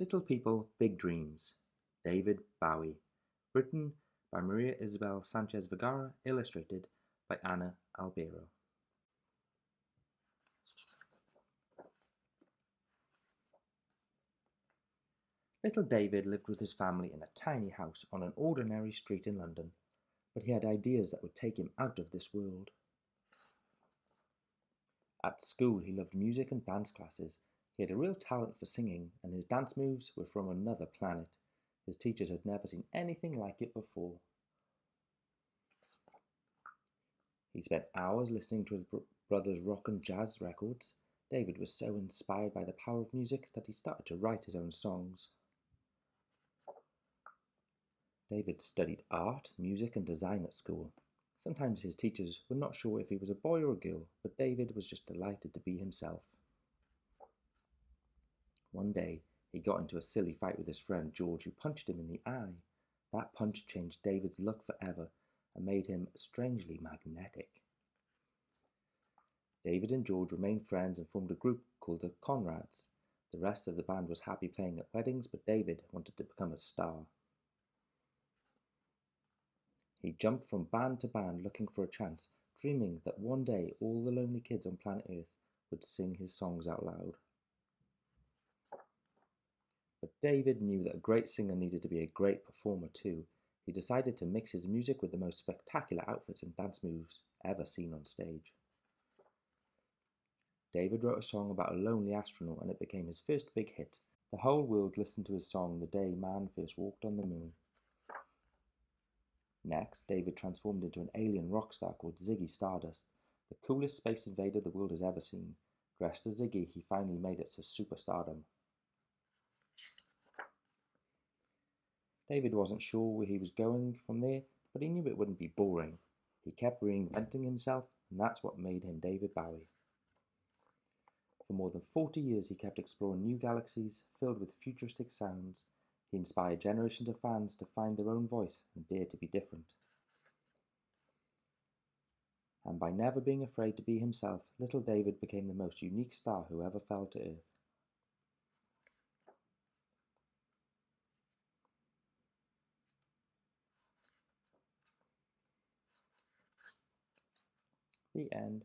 Little People, Big Dreams, David Bowie. Written by Maria Isabel Sánchez Vegara, illustrated by Anna Albero. Little David lived with his family in a tiny house on an ordinary street in London, but he had ideas that would take him out of this world. At school, he loved music and dance classes. He had a real talent for singing, and his dance moves were from another planet. His teachers had never seen anything like it before. He spent hours listening to his brother's rock and jazz records. David was so inspired by the power of music that he started to write his own songs. David studied art, music, and design at school. Sometimes his teachers were not sure if he was a boy or a girl, but David was just delighted to be himself. One day, he got into a silly fight with his friend George, who punched him in the eye. That punch changed David's look forever and made him strangely magnetic. David and George remained friends and formed a group called the Conrads. The rest of the band was happy playing at weddings, but David wanted to become a star. He jumped from band to band looking for a chance, dreaming that one day all the lonely kids on planet Earth would sing his songs out loud. But David knew that a great singer needed to be a great performer too. He decided to mix his music with the most spectacular outfits and dance moves ever seen on stage. David wrote a song about a lonely astronaut, and it became his first big hit. The whole world listened to his song the day man first walked on the moon. Next, David transformed into an alien rock star called Ziggy Stardust, the coolest space invader the world has ever seen. Dressed as Ziggy, he finally made it to superstardom. David wasn't sure where he was going from there, but he knew it wouldn't be boring. He kept reinventing himself, and that's what made him David Bowie. For more than 40 years, he kept exploring new galaxies filled with futuristic sounds. He inspired generations of fans to find their own voice and dare to be different. And by never being afraid to be himself, little David became the most unique star who ever fell to earth. The end.